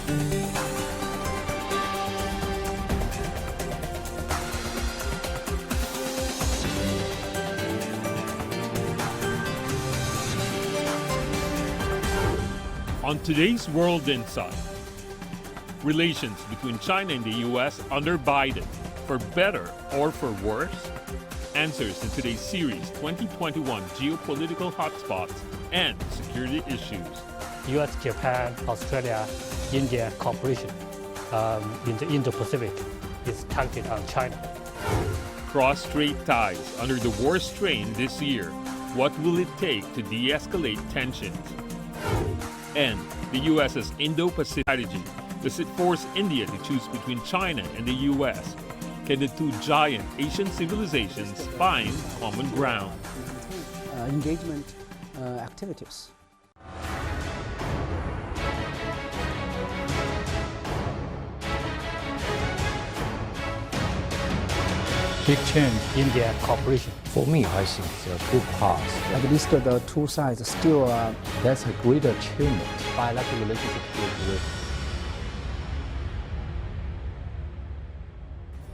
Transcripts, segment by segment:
On today's World Insight, relations between China and the U.S. under Biden, for better or for worse? Answers in today's series 2021 Geopolitical Hotspots and Security Issues. U.S., Japan, Australia, India cooperation in the Indo-Pacific is targeted on China. Cross-Strait ties under the war strain this year. What will it take to de-escalate tensions? And the U.S.'s Indo-Pacific strategy. Does it force India to choose between China and the U.S.? Can the two giant Asian civilizations find common ground? Engagement activities. Big change, India cooperation. For me, I think it's a good path. At least the two sides still That's a great achievement. Bilateral relationship is great.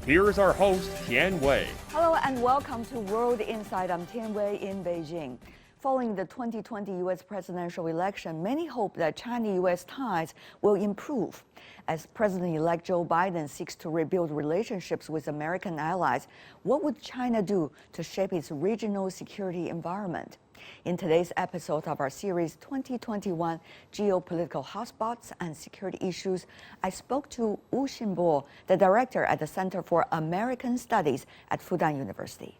Here is our host, Tian. Hello and welcome to World Insight. I'm Tian in Beijing. Following the 2020 U.S. presidential election, many hope that China-U.S. ties will improve. As President-elect Joe Biden seeks to rebuild relationships with American allies, what would China do to shape its regional security environment? In today's episode of our series 2021 Geopolitical Hotspots and Security Issues, I spoke to Wu Xinbo, the director at the Center for American Studies at Fudan University.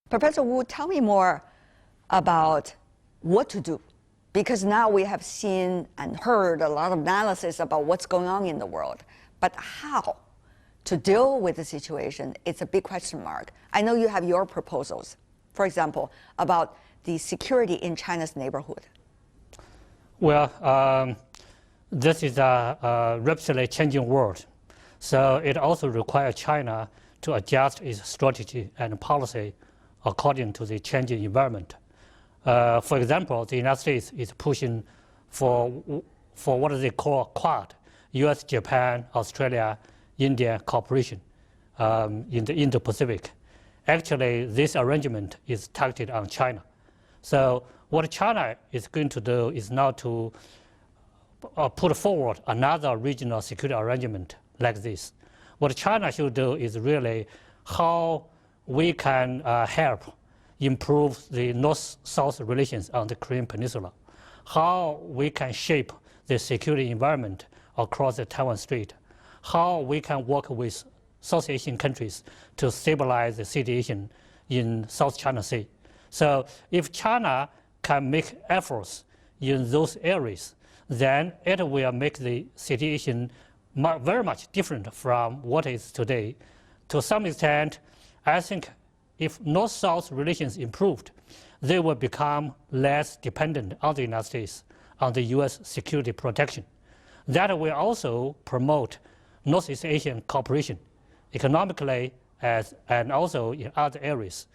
Professor Wu, tell me more about what to do, because now we have seen and heard a lot of analysis about what's going on in the world, but how to deal with the situation, it's a big question mark. I know you have your proposals, for example, about the security in China's neighborhood. Well, this is a rapidly changing world, so it also requires China to adjust its strategy and policy according to the changing environment. For example, the United States is pushing for what they call Quad, U.S., Japan, Australia, India cooperation in the Indo-Pacific. Actually, this arrangement is targeted on China. So what China is going to do is now to put forward another regional security arrangement like this. What China should do is really how we can help improve the North-South relations on the Korean Peninsula, how we can shape the security environment across the Taiwan Strait, how we can work with South Asian countries to stabilize the situation in South China Sea. So if China can make efforts in those areas, then it will make the situation very much different from what it is today. To some extent, I think if North-South relations improved, they will become less dependent on the United States, on the U.S. security protection. That will also promote Northeast Asian cooperation economically and also in other areas.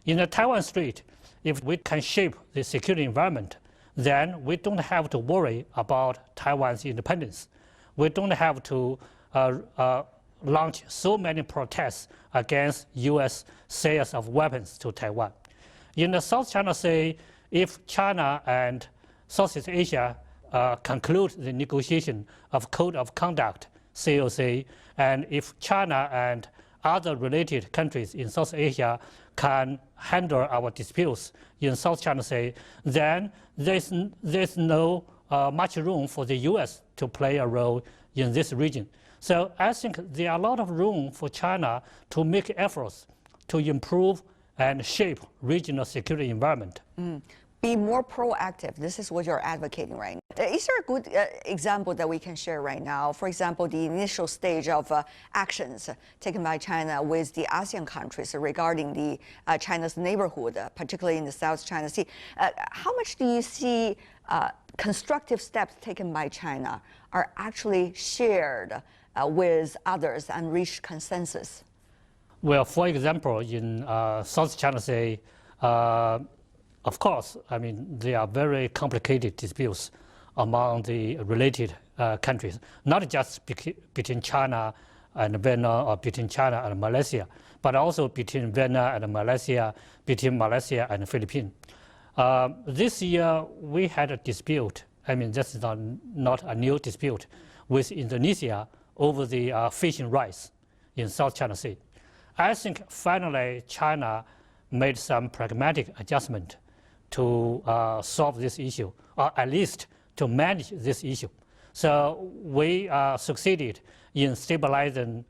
In the Taiwan Strait, if we can shape the security environment, then we don't have to worry about Taiwan's independence. We don't have to launch so many protests against U.S. sales of weapons to Taiwan. In the South China Sea, if China and Southeast Asia conclude the negotiation of Code of Conduct, COC, and if China and other related countries in South Asia can handle our disputes in South China Sea, then there's no much room for the U.S. to play a role in this region. So I think there are a lot of room for China to make efforts to improve and shape regional security environment. Be more proactive. This is what you're advocating right now. Is there a good example that we can share right now? For example, the initial stage of actions taken by China with the ASEAN countries regarding the China's neighborhood, particularly in the South China Sea. How much do you see constructive steps taken by China are actually shared with others and reach consensus? Well, for example, in South China Sea, of course, I mean, they are very complicated disputes. among the related countries, not just between China and Vietnam or between China and Malaysia, but also between Vietnam and Malaysia, between Malaysia and the Philippines. This year, we had a dispute. I mean, this is not a new dispute with Indonesia over the fishing rights in South China Sea. I think finally China made some pragmatic adjustment to solve this issue, or at least to manage this issue. So we succeeded in stabilizing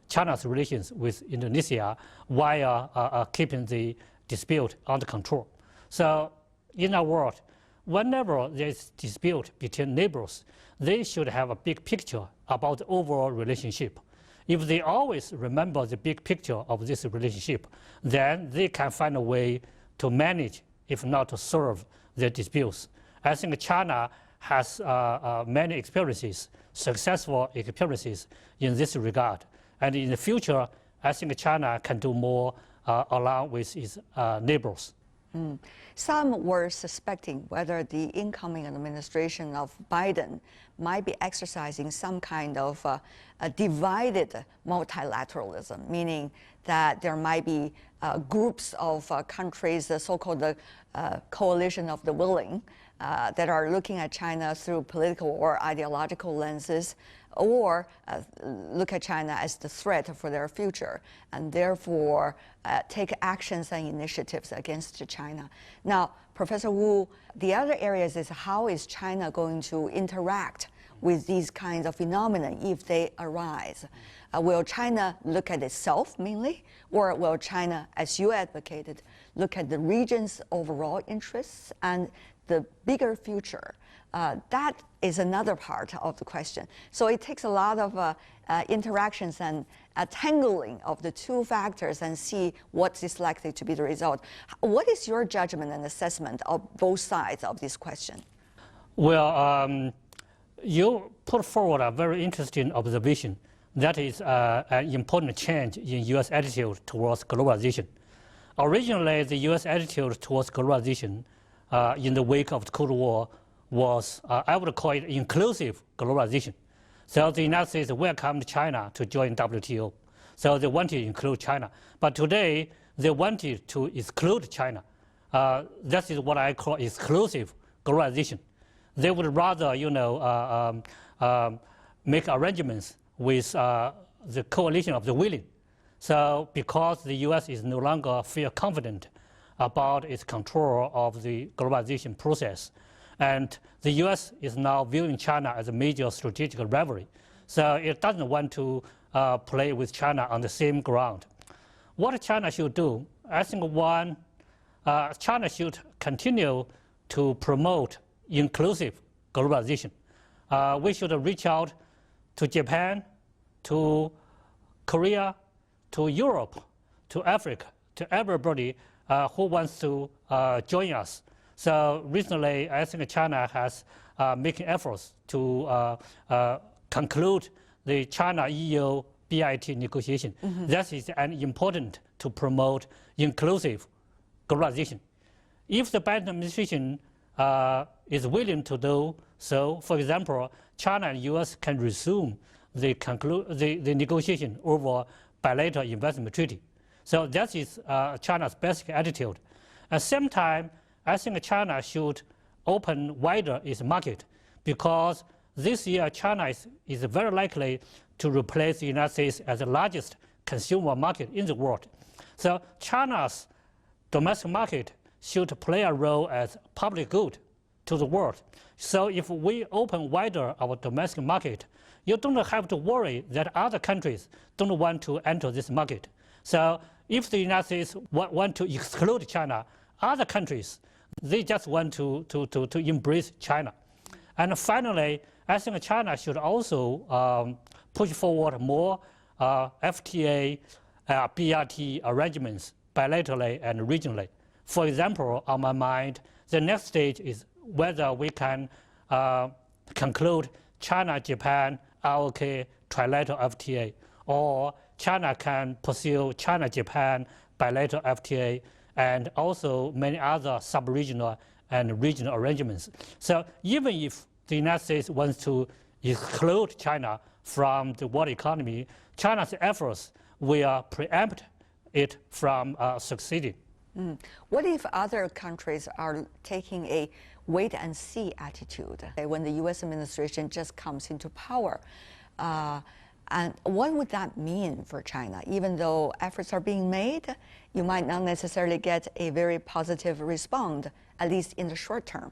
China's relations with Indonesia while keeping the dispute under control. So in our world, whenever there's dispute between neighbors, they should have a big picture about the overall relationship. If they always remember the big picture of this relationship, then they can find a way to manage, if not to solve, their disputes. I think China has many experiences, successful experiences in this regard. And in the future, I think China can do more along with its neighbors. Some were suspecting whether the incoming administration of Biden might be exercising some kind of a divided multilateralism, meaning that there might be groups of countries, the so-called coalition of the willing, that are looking at China through political or ideological lenses, or look at China as the threat for their future, and therefore take actions and initiatives against China. Now, Professor Wu, the other areas is how is China going to interact with these kinds of phenomena if they arise? Will China look at itself mainly, or will China, as you advocated, look at the region's overall interests and the bigger future? That is another part of the question. So it takes a lot of interactions and tangling of the two factors and see what is likely to be the result. What is your judgment and assessment of both sides of this question? Well, you put forward a very interesting observation. That is an important change in U.S. attitude towards globalization. Originally, the U.S. attitude towards globalization in the wake of the Cold War was, I would call it inclusive globalization. So the United States welcomed China to join WTO. So they wanted to include China. But today, they wanted to exclude China. That is what I call exclusive globalization. They would rather, make arrangements with the coalition of the willing. So because the U.S. is no longer feel confident about its control of the globalization process, and the U.S. is now viewing China as a major strategic rivalry. So it doesn't want to play with China on the same ground. What China should do, I think one, China should continue to promote inclusive globalization. We should reach out to Japan, to Korea, to Europe, to Africa, to everybody who wants to join us. So recently, I think China has making efforts to conclude the China-EU BIT negotiation. That is important to promote inclusive globalization. If the Biden administration is willing to do so, for example, China and U.S. can resume the negotiation over bilateral investment treaty. So that is China's basic attitude. At the same time, I think China should open wider its market, because this year China is very likely to replace the United States as the largest consumer market in the world. So China's domestic market should play a role as public good to the world. So if we open wider our domestic market, you don't have to worry that other countries don't want to enter this market. So if the United States want to exclude China, other countries, they just want to embrace China. And finally, I think China should also push forward more FTA, BRT arrangements bilaterally and regionally. For example, on my mind, the next stage is whether we can conclude China-Japan ROK trilateral FTA, or China can pursue China-Japan bilateral FTA, and also many other sub-regional and regional arrangements. So even if the United States wants to exclude China from the world economy, China's efforts will preempt it from succeeding. What if other countries are taking a wait-and-see attitude when the U.S. administration just comes into power? And what would that mean for China? Even though efforts are being made, you might not necessarily get a very positive response, at least in the short term.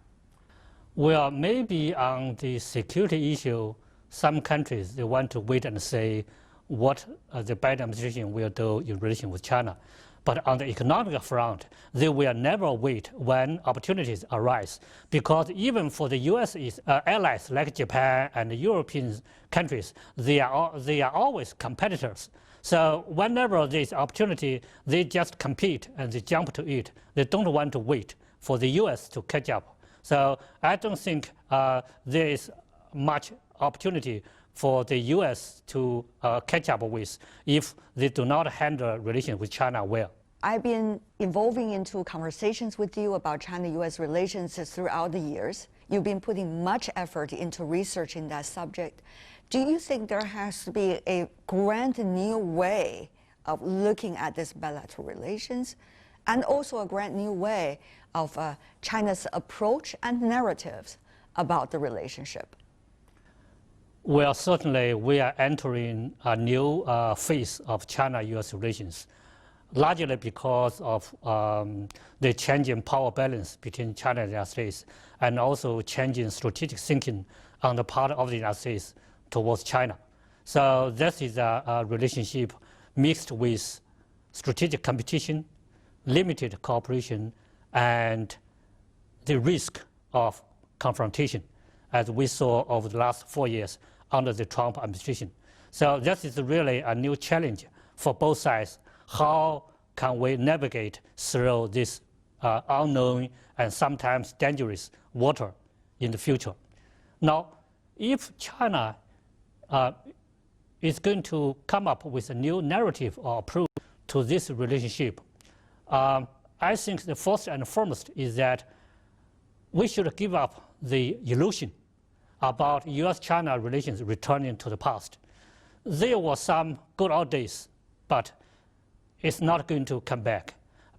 Well, maybe on the security issue, some countries, they want to wait and see what the Biden administration will do in relation with China. But on the economic front, they will never wait when opportunities arise, because even for the U.S. allies like Japan and European countries, they are always competitors. So whenever there's opportunity, they just compete and they jump to it. They don't want to wait for the U.S. to catch up. So I don't think there is much opportunity for the U.S. to catch up with if they do not handle relations with China well. I've been evolving into conversations with you about China-U.S. relations throughout the years. You've been putting much effort into researching that subject. Do you think there has to be a grand new way of looking at this bilateral relations, and also a grand new way of China's approach and narratives about the relationship? Well, certainly we are entering a new phase of China-U.S. relations, largely because of the changing power balance between China and the United States, and also changing strategic thinking on the part of the United States towards China. So this is a relationship mixed with strategic competition, limited cooperation, and the risk of confrontation, as we saw over the last 4 years under the Trump administration. So this is really a new challenge for both sides. How can we navigate through this unknown and sometimes dangerous water in the future? Now, if China is going to come up with a new narrative or approach to this relationship, I think the first and foremost is that we should give up the illusion about U.S.-China relations returning to the past. There were some good old days, but it's not going to come back.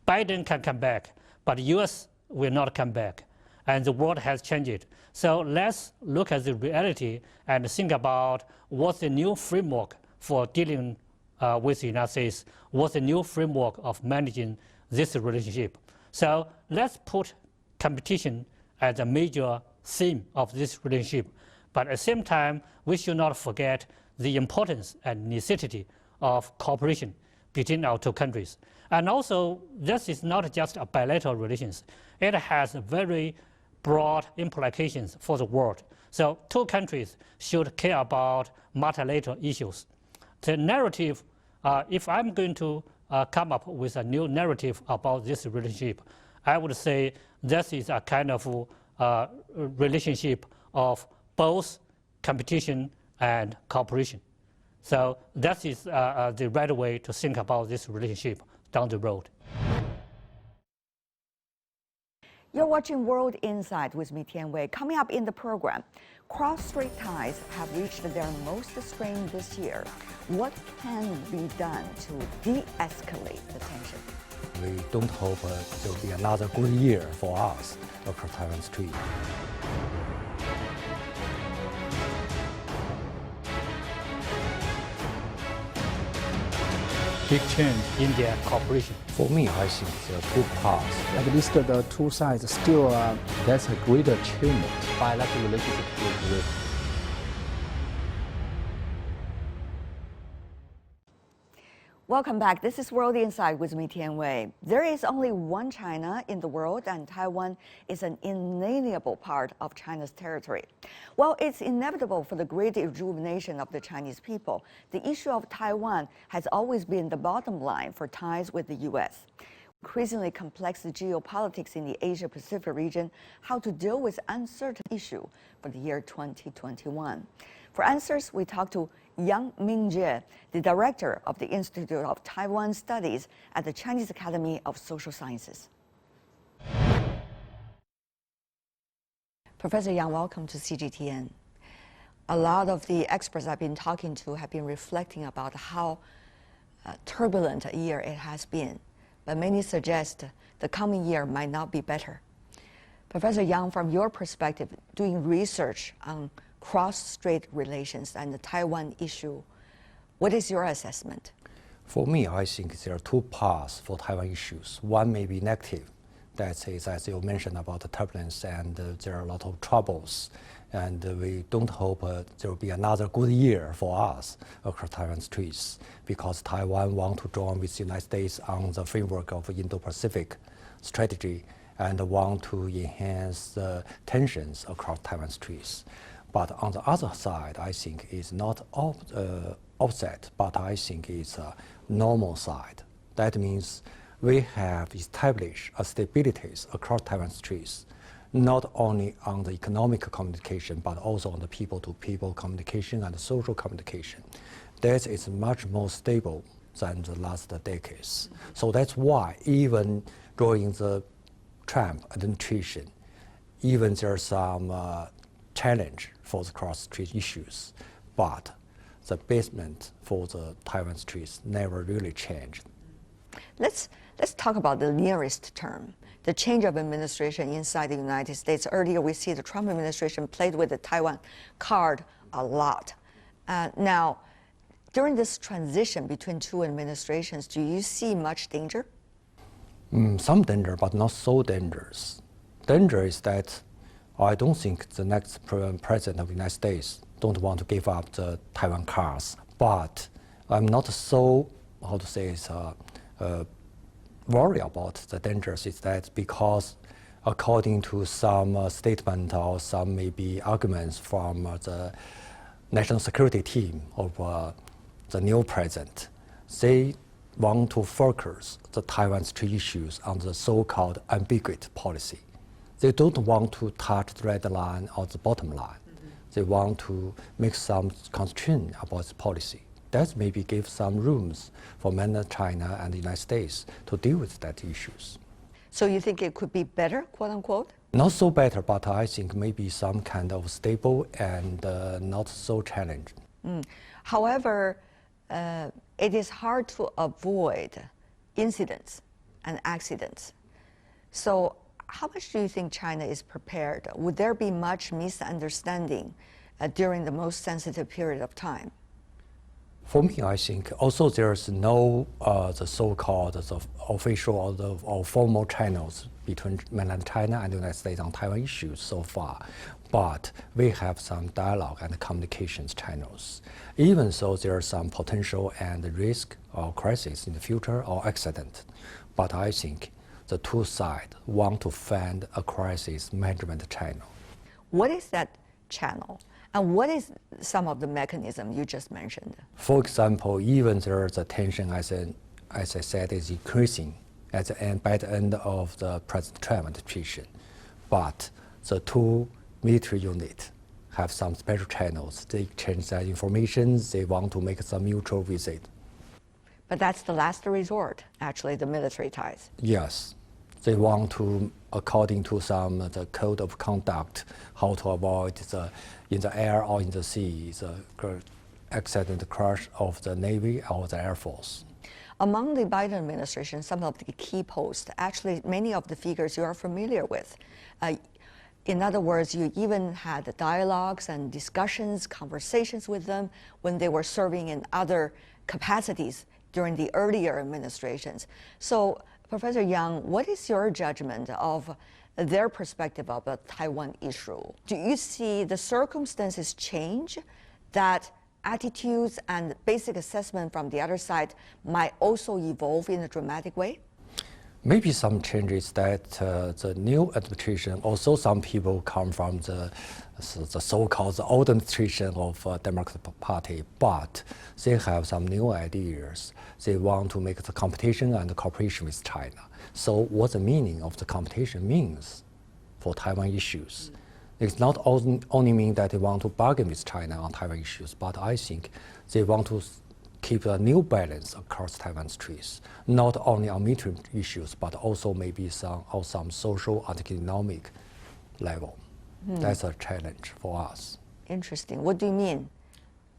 Biden can come back, but U.S. will not come back, and the world has changed. So let's look at the reality and think about what's the new framework for dealing with the United States, what's the new framework of managing this relationship. So let's put competition as a major theme of this relationship. But at the same time, we should not forget the importance and necessity of cooperation between our two countries. And also, this is not just a bilateral relations. It has very broad implications for the world. So two countries should care about multilateral issues. The narrative, if I'm going to come up with a new narrative about this relationship, I would say this is a kind of relationship of both competition and cooperation. So that is the right way to think about this relationship down the road. You're watching World Insight with me, Tian. Coming up in the program, cross-strait ties have reached their most strain this year. What can be done to de-escalate the tension? We don't hope there will be another good year for us across Taiwan Strait. Big change in their cooperation. For me, I think it's a good path. At least the two sides still That's a great achievement. Bilateral relationship is great. Welcome back. This is World Insight with me, Tian Wei. There is only one China in the world, and Taiwan is an inalienable part of China's territory. While it's inevitable for the great rejuvenation of the Chinese people, the issue of Taiwan has always been the bottom line for ties with the U.S. Increasingly complex geopolitics in the Asia-Pacific region, how to deal with uncertain issue for the year 2021. For answers, we talked to Yang Mingjie, the director of the Institute of Taiwan Studies at the Chinese Academy of Social Sciences. Professor Yang, welcome to CGTN. A lot of the experts I've been talking to have been reflecting about how turbulent a year it has been, but many suggest the coming year might not be better. Professor Yang, from your perspective, doing research on cross-strait relations and the Taiwan issue, what is your assessment? For me, I think there are two paths for Taiwan issues. One may be negative. That is, as you mentioned, about the turbulence, and there are a lot of troubles. And we don't hope there will be another good year for us across Taiwan Straits, because Taiwan wants to join with the United States on the framework of Indo-Pacific strategy and want to enhance the tensions across Taiwan Straits. But on the other side, I think it's not offset, but I think it's a normal side. That means we have established a stability across Taiwan Straits, not only on the economic communication, but also on the people-to-people communication and social communication. That is much more stable than the last decades. So that's why even during the Trump administration, even there's some challenge for the cross-strait issues, but the basement for the Taiwan Straits never really changed. Let's talk about the nearest term, the change of administration inside the United States. Earlier, we see the Trump administration played with the Taiwan card a lot. Now, during this transition between two administrations, do you see much danger? Some danger, but not so dangerous. Danger is that I don't think the next president of the United States don't want to give up the Taiwan cards. But I'm not so, how to say, worry about the dangers. Is that because, according to some statement or some maybe arguments from the national security team of the new president, they want to focus the Taiwan Strait issues on the so-called ambiguous policy. They don't want to touch the red line or the bottom line. They want to make some constraint about the policy. That maybe give some rooms for mainland China and the United States to deal with that issues. So you think it could be better, quote unquote? Not so better, but I think maybe some kind of stable and not so challenged. However, it is hard to avoid incidents and accidents. So how much do you think China is prepared? Would there be much misunderstanding during the most sensitive period of time? For me, I think also there's no the so-called the official or formal channels between mainland China and the United States on Taiwan issues so far. But we have some dialogue and communications channels. Even so, there are some potential and risk or crisis in the future or accident. But I think the two sides want to find a crisis management channel. What is that channel? And what is some of the mechanism you just mentioned? For example, even there the tension, as I said, is increasing at the end, by the end of the President Trump administration. But the two military units have some special channels. They exchange their information. They want to make some mutual visit. But that's the last resort, actually, the military ties. Yes. They want to, according to some the code of conduct, how to avoid in the air or in the sea the accident crash of the Navy or the Air Force. Among the Biden administration, some of the key posts, actually many of the figures you are familiar with. In other words, you even had dialogues and discussions, conversations with them when they were serving in other capacities during the earlier administrations. So, Professor Yang, what is your judgment of their perspective of the Taiwan issue? Do you see the circumstances change, that attitudes and basic assessment from the other side might also evolve in a dramatic way? Maybe some changes that the new administration, also some people come from the so-called old administration of Democratic Party, but they have some new ideas. They want to make the competition and the cooperation with China. So what the meaning of the competition means for Taiwan issues? It's not only mean that they want to bargain with China on Taiwan issues, but I think they want to keep a new balance across Taiwan Straits, not only on military issues, but also maybe some social and economic level. That's a challenge for us. Interesting. What do you mean?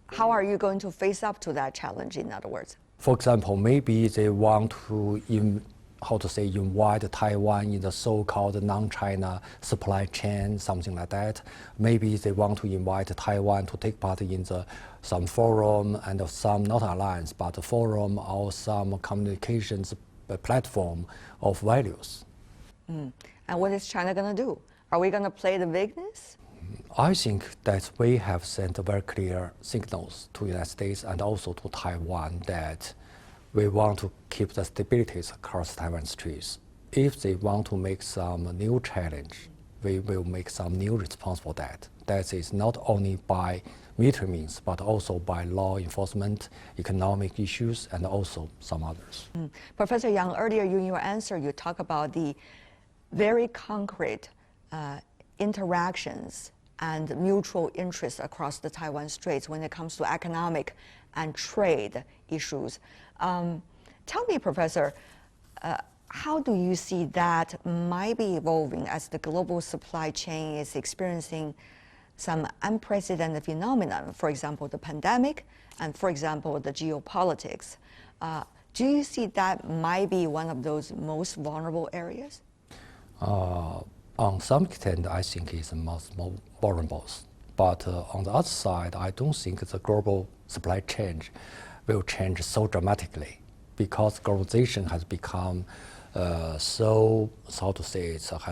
How are you going to face up to that challenge, in other words? For example, maybe they want to invite Taiwan in the so-called non-China supply chain, something like that. Maybe they want to invite Taiwan to take part in some forum and some, not alliance, but a forum or some communications platform of values. And what is China going to do? Are we going to play the vagueness? I think that we have sent very clear signals to the United States and also to Taiwan that we want to keep the stabilities across Taiwan Straits. If they want to make some new challenge, we will make some new response for that. That is not only by military means, but also by law enforcement, economic issues, and also some others. Professor Yang, earlier in your answer, you talk about the very concrete interactions and mutual interests across the Taiwan Straits when it comes to economic and trade issues. Tell me, Professor, how do you see that might be evolving as the global supply chain is experiencing some unprecedented phenomenon, for example, the pandemic, and for example, the geopolitics? Do you see that might be one of those most vulnerable areas? On some extent, I think it's the most vulnerable. But on the other side, I don't think the global supply chain will change so dramatically because globalization has become has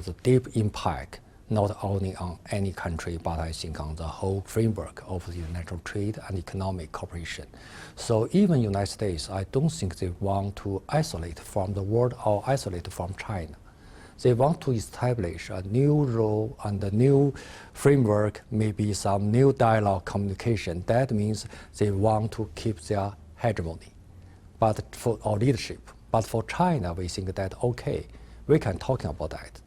a deep impact, not only on any country, but I think on the whole framework of the international trade and economic cooperation. So even United States, I don't think they want to isolate from the world or isolate from China. They want to establish a new role and a new framework, maybe some new dialogue communication. That means they want to keep their hegemony, but for our leadership. But for China, we think that, okay, we can talk about that.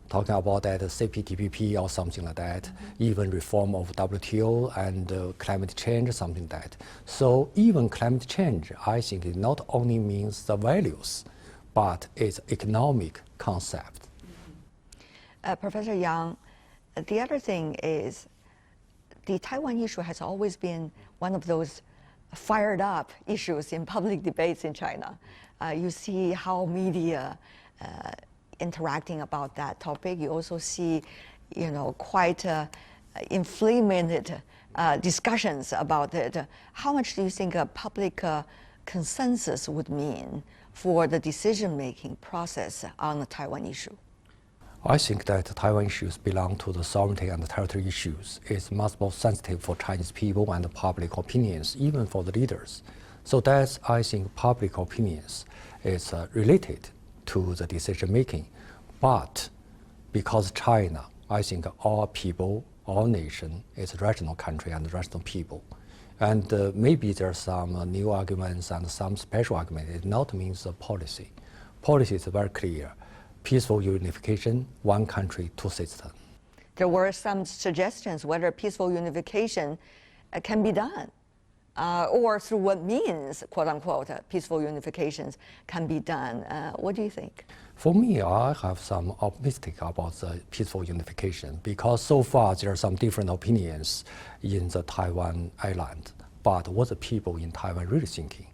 Talking about that CPTPP or something like that, even reform of WTO and climate change, something like that. So even climate change, I think it not only means the values, but it's economic concept. Professor Yang, the other thing is the Taiwan issue has always been one of those fired up issues in public debates in China. You see how media interacting about that topic. You also see, quite inflamed discussions about it. How much do you think a public consensus would mean for the decision-making process on the Taiwan issue? I think that Taiwan issues belong to the sovereignty and the territory issues. It's much more sensitive for Chinese people and the public opinions, even for the leaders. So that's, I think, public opinions is related to the decision-making. But because China, I think all people, all nation is a regional country and regional people. And maybe there are some new arguments and some special arguments. It not means the policy. Policy is very clear. Peaceful unification, one country, two systems. There were some suggestions whether peaceful unification can be done, or through what means, quote unquote, peaceful unifications can be done. What do you think? For me, I have some optimistic about the peaceful unification because so far there are some different opinions in the Taiwan island. But what the people in Taiwan really thinking?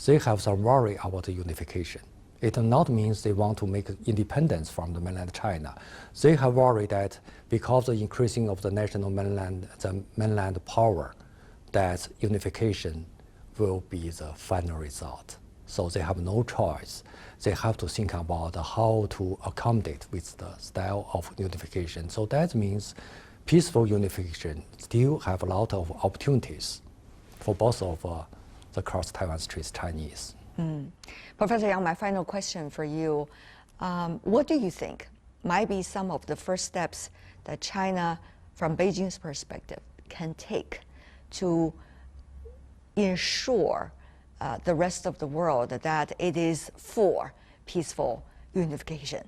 They have some worry about the unification. It does not mean they want to make independence from the mainland China. They have worry that because of the increasing of the national mainland power, that unification will be the final result. So they have no choice. They have to think about how to accommodate with the style of unification. So that means peaceful unification still have a lot of opportunities for both of the cross Taiwan Straits Chinese. Professor Yang, my final question for you. What do you think might be some of the first steps that China, from Beijing's perspective, can take to ensure the rest of the world that it is for peaceful unification?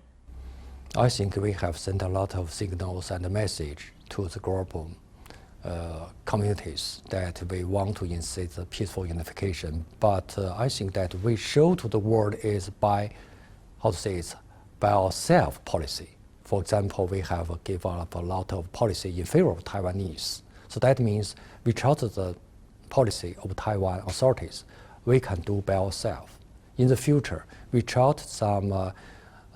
I think we have sent a lot of signals and a message to the global communities that we want to insist the peaceful unification. But I think that we show to the world is by, by our self-policy. For example, we have developed a lot of policy in favor of Taiwanese. So that means without the policy of Taiwan authorities, we can do by ourselves. In the future, without some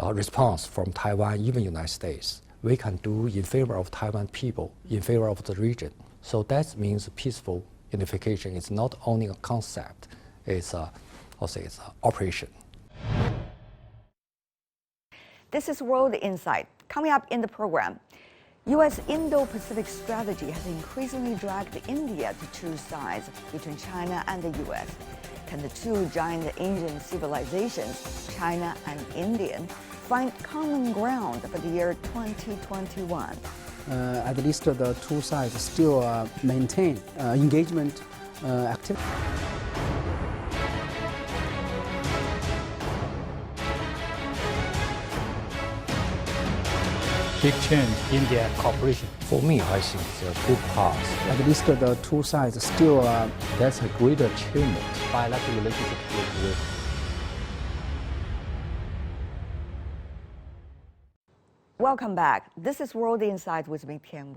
response from Taiwan, even United States, we can do in favor of Taiwan people, in favor of the region. So that means peaceful unification is not only a concept, it's an operation. This is World Insight. Coming up in the program, U.S. Indo-Pacific strategy has increasingly dragged India to choose sides between China and the U.S. Can the two giant Asian civilizations, China and India, find common ground for the year 2021? At least the two sides still maintain engagement activity. Big change, India cooperation. For me, I think there are two paths. At least the two sides still That's a great achievement. Bilateral relationship with Welcome back. This is World Insight with me, Tian.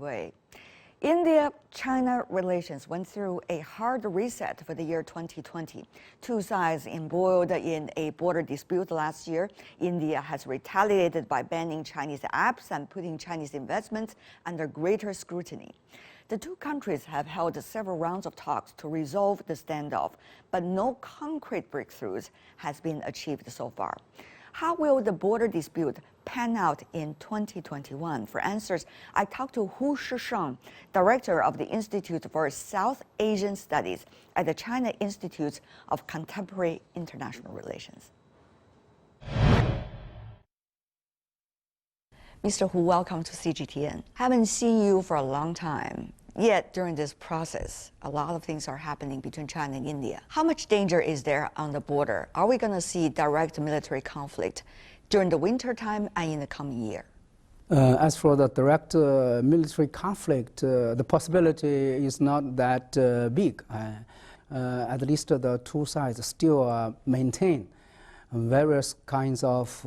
India-China relations went through a hard reset for the year 2020. Two sides embroiled in a border dispute last year. India has retaliated by banning Chinese apps and putting Chinese investments under greater scrutiny. The two countries have held several rounds of talks to resolve the standoff, but no concrete breakthroughs has been achieved so far. How will the border dispute pan out in 2021? For answers, I talked to Hu Shisheng, director of the Institute for South Asian Studies at the China Institute of Contemporary International Relations. Mr. Hu, welcome to CGTN. Haven't seen you for a long time. Yet, during this process, a lot of things are happening between China and India. How much danger is there on the border? Are we going to see direct military conflict during the winter time and in the coming year? As for the direct military conflict, the possibility is not that big. At least the two sides still maintain various kinds of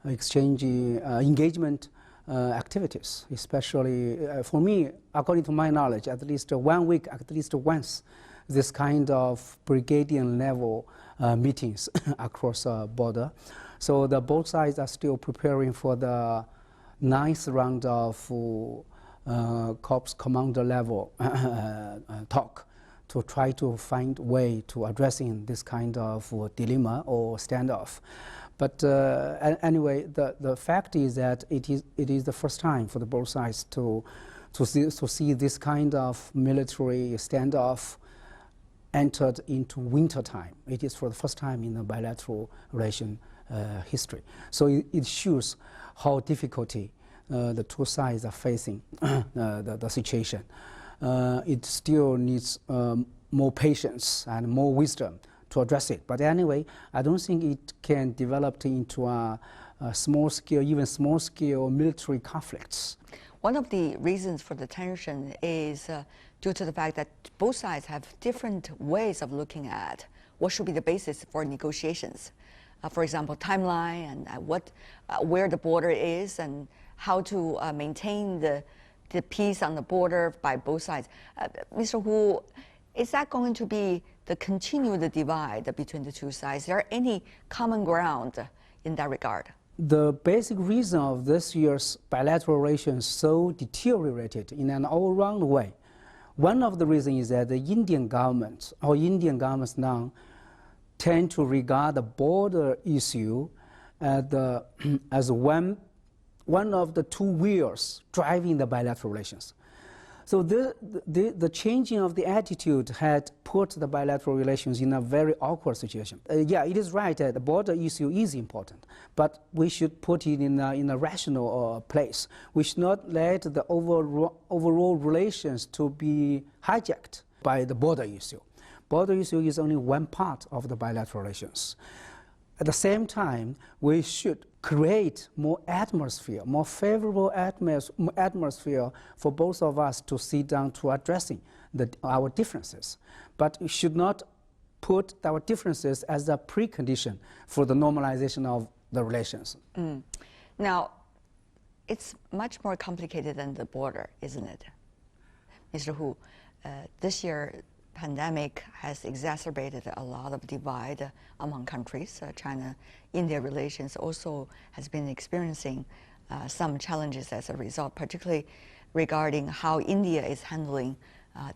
engagement activities, especially for me, according to my knowledge, at least 1 week, at least once, this kind of brigadier level meetings across the border. So both sides are still preparing for the 9th round of Corps Commander level talk to try to find a way to addressing this kind of dilemma or standoff. But anyway, the fact is that it is the first time for the both sides to see this kind of military standoff entered into winter time. It is for the first time in the bilateral relation history. So it shows how difficulty the two sides are facing the situation. It still needs more patience and more wisdom to address it. But anyway, I don't think it can develop into a small-scale, even small-scale military conflicts. One of the reasons for the tension is due to the fact that both sides have different ways of looking at what should be the basis for negotiations. For example, timeline and where the border is and how to maintain the peace on the border by both sides. Mr. Hu, is that going to be the continued divide between the two sides? Is there any common ground in that regard? The basic reason of this year's bilateral relations so deteriorated in an all-round way, one of the reasons is that the Indian government or Indian governments now tend to regard the border issue as one of the two wheels driving the bilateral relations. So the changing of the attitude had put the bilateral relations in a very awkward situation. Yeah, it is right that the border issue is important, but we should put it in a rational place. We should not let the overall relations to be hijacked by the border issue. Border issue is only one part of the bilateral relations. At the same time, we should create more atmosphere, more favorable atmosphere for both of us to sit down to addressing our differences. But we should not put our differences as a precondition for the normalization of the relations. Now, it's much more complicated than the border, isn't it? Mr. Hu, this year, pandemic has exacerbated a lot of divide among countries. China-India relations also has been experiencing some challenges as a result, particularly regarding how India is handling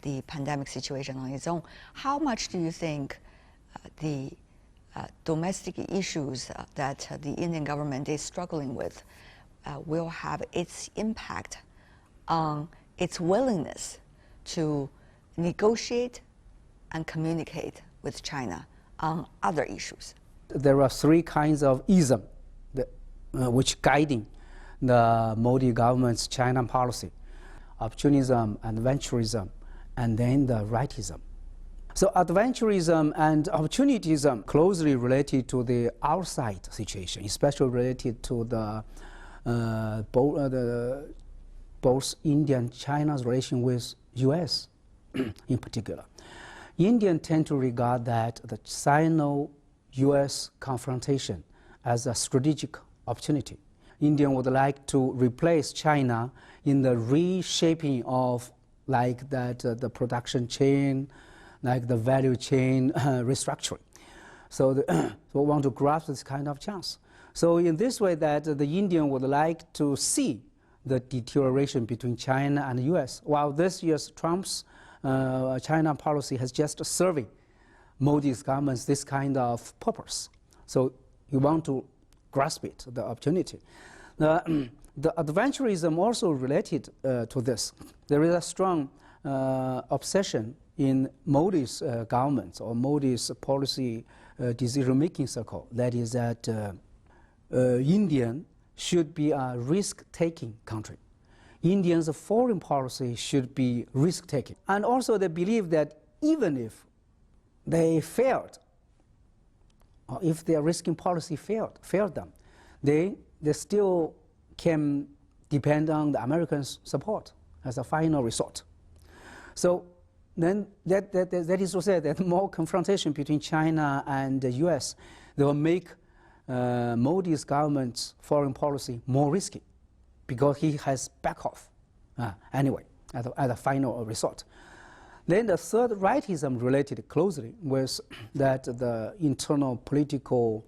the pandemic situation on its own. How much do you think the domestic issues that the Indian government is struggling with will have its impact on its willingness to negotiate and communicate with China on other issues? There are three kinds of ism which guiding the Modi government's China policy: opportunism, adventurism, and then the rightism. So adventurism and opportunism closely related to the outside situation, especially related to both India and China's relation with U.S. in particular. Indians tend to regard that the Sino-U.S. confrontation as a strategic opportunity. India would like to replace China in the reshaping of the production chain, like the value chain restructuring. So we want to grasp this kind of chance. So in this way that the Indian would like to see the deterioration between China and the U.S., while this year's Trump's China policy has just serving Modi's government this kind of purpose. So you want to grasp it, the opportunity. The adventurism also related to this. There is a strong obsession in Modi's government or Modi's policy decision-making circle. That is that India should be a risk-taking country. Indians' foreign policy should be risk-taking. And also they believe that even if they failed, or if their risking policy failed them, they still can depend on the Americans' support as a final resort. So then that is to say that more confrontation between China and the U.S. they will make Modi's government's foreign policy more risky, because he has back off anyway at a final resort. Then the third rightism related closely with that the internal political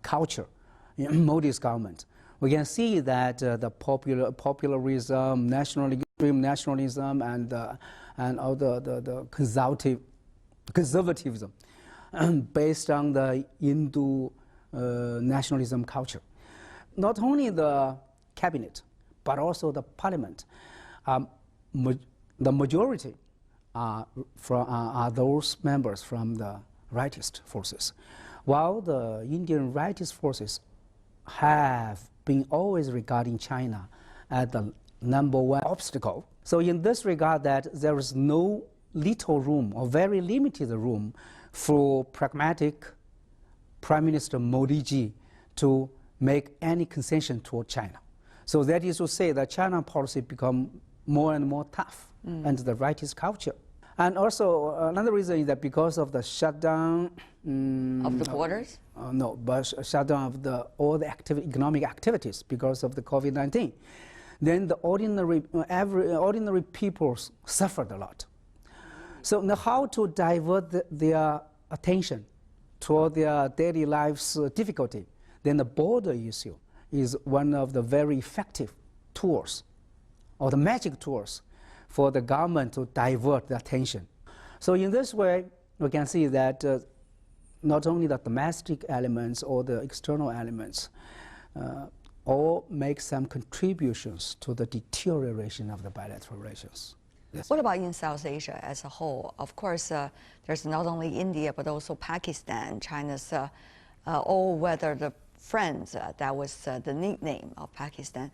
culture in Modi's government. We can see that the popularism, nationalism, and all the conservatism based on the Indo nationalism culture. Not only the cabinet, but also the parliament. The majority are those members from the rightist forces, while the Indian rightist forces have been always regarding China as the #1 obstacle. So in this regard, that there is no little room or very limited room for pragmatic Prime Minister Modi ji to make any concession toward China. So that is to say that China policy become more and more tough under the rightist culture. And also another reason is that because of the shutdown of the borders? No, but shutdown of all the economic activities because of the COVID-19. Then the ordinary people suffered a lot. So now how to divert their attention toward their daily lives difficulty? Then the border issue is one of the very effective tools, or the magic tools, for the government to divert the attention. So in this way, we can see that not only the domestic elements or the external elements all make some contributions to the deterioration of the bilateral relations. Yes. What about in South Asia as a whole? Of course, there's not only India, but also Pakistan, China's all-weather friends. That was the nickname of Pakistan.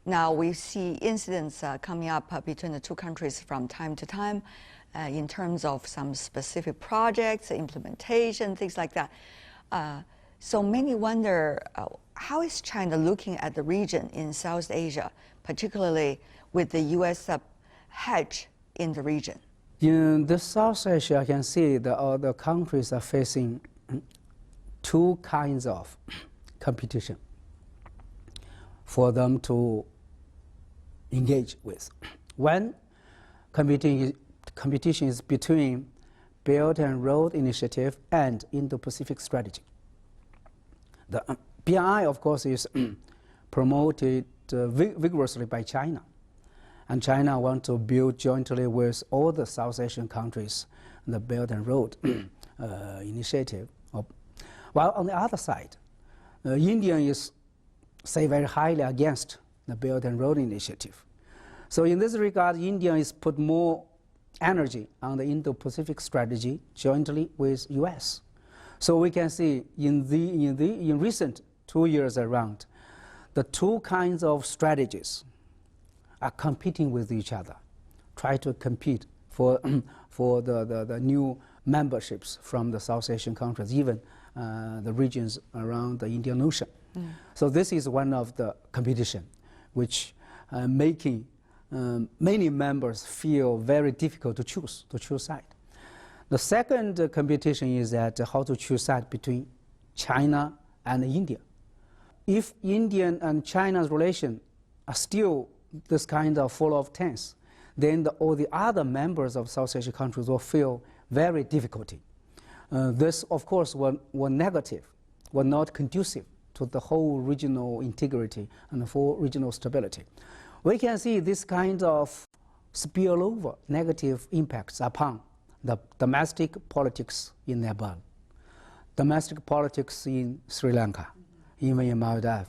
Now we see incidents coming up between the two countries from time to time in terms of some specific projects, implementation, things like that. So many wonder, how is China looking at the region in South Asia, particularly with the U.S. hedge in the region? In the South Asia, I can see that all the countries are facing two kinds of competition. for them to engage with. One competition is between Belt and Road Initiative and Indo-Pacific Strategy. The BRI, of course, is promoted vigorously by China. And China wants to build jointly with all the South Asian countries the Belt and Road Initiative. While on the other side, India is, say, very highly against the Belt and Road Initiative. So in this regard, India is put more energy on the Indo-Pacific strategy jointly with U.S. So we can see in recent 2 years around, the two kinds of strategies are competing with each other, try to compete for the new memberships from the South Asian countries, even the regions around the Indian Ocean. So this is one of the competition which making many members feel very difficult to choose side. The second competition is that how to choose side between China and India. If Indian and China's relation are still this kind of full of tense, then all the other members of South Asian countries will feel very difficulty. This, of course, were negative, were not conducive to the whole regional integrity and the whole regional stability. We can see this kind of spillover negative impacts upon the domestic politics in Nepal, domestic politics in Sri Lanka, even in Maldives,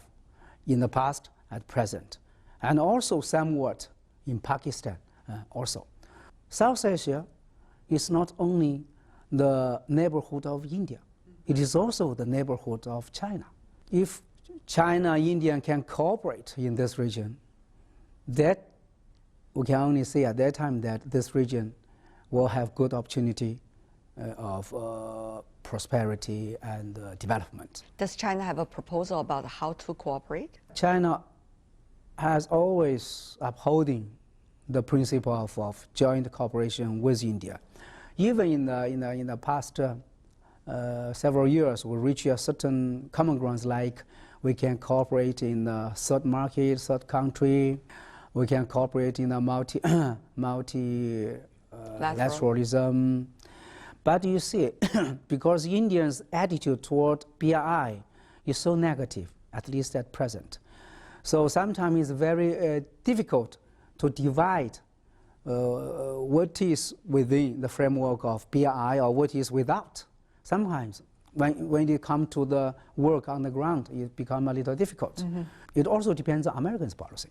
in the past and present, and also somewhat in Pakistan also. South Asia is not only the neighborhood of India, it is also the neighborhood of China. If China and India can cooperate in this region, that we can only say at that time that this region will have good opportunity of prosperity and development. Does China have a proposal about how to cooperate? China has always upholding the principle of joint cooperation with India. Even in the past several years, we reach a certain common grounds, like we can cooperate in the third market, third country. We can cooperate in a multilateralism. But you see, because Indians' attitude toward BRI is so negative, at least at present, so sometimes it's very difficult to divide what is within the framework of BRI or what is without. Sometimes, when it comes to the work on the ground, it becomes a little difficult. It also depends on Americans' policy.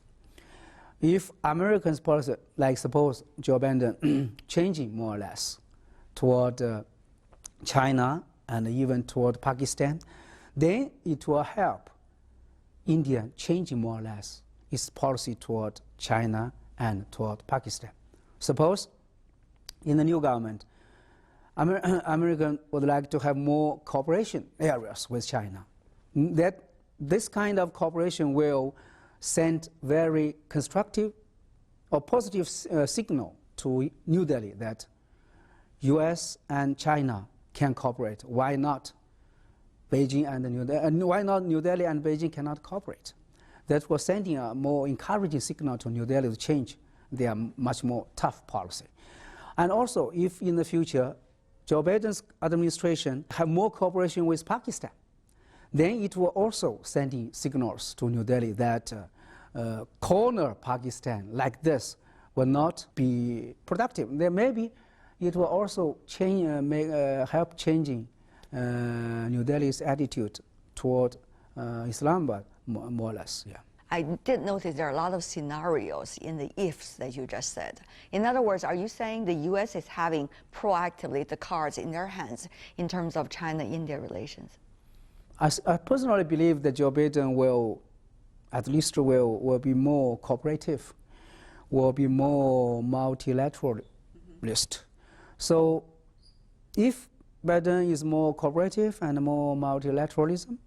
If Americans' policy, like suppose Joe Biden, changing more or less toward China and even toward Pakistan, then it will help India changing more or less its policy toward China and toward Pakistan. Suppose in the new government, American would like to have more cooperation areas with China. That this kind of cooperation will send very constructive or positive signal to New Delhi that U.S. and China can cooperate. Why not Beijing and New Delhi? And why not New Delhi and Beijing cannot cooperate? That was sending a more encouraging signal to New Delhi to change their much more tough policy. And also, if in the future Joe Biden's administration have more cooperation with Pakistan, then it will also send signals to New Delhi that corner Pakistan like this will not be productive. Then maybe it will also change, help changing New Delhi's attitude toward Islamabad, more or less. Yeah. I did notice there are a lot of scenarios in the ifs that you just said. In other words, are you saying the U.S. is having proactively the cards in their hands in terms of China-India relations? I personally believe that Joe Biden will, at least will be more cooperative, will be more multilateralist. So if Biden is more cooperative and more multilateralism,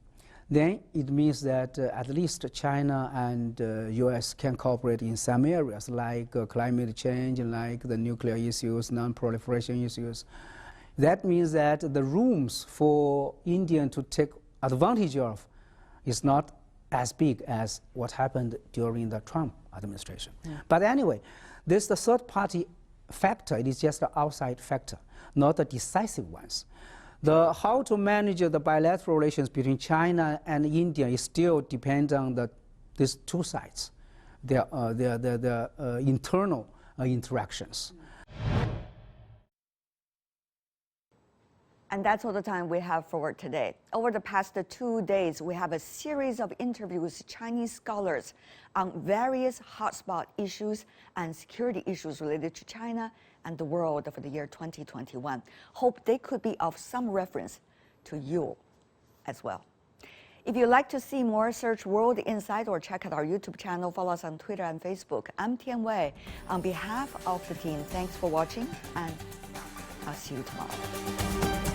then it means that at least China and U.S. can cooperate in some areas like climate change, like the nuclear issues, non-proliferation issues. That means that the rooms for India to take advantage of is not as big as what happened during the Trump administration. But anyway, this the third party factor. It is just an outside factor, not the decisive ones. How to manage the bilateral relations between China and India is still depend on these two sides, their internal interactions. And that's all the time we have for today. Over the past 2 days, we have a series of interviews with Chinese scholars on various hotspot issues and security issues related to China and the world for the year 2021. Hope they could be of some reference to you as well. If you'd like to see more, search World Insight or check out our YouTube channel. Follow us on Twitter and Facebook. I'm Tian Wei. On behalf of the team, thanks for watching, and I'll see you tomorrow.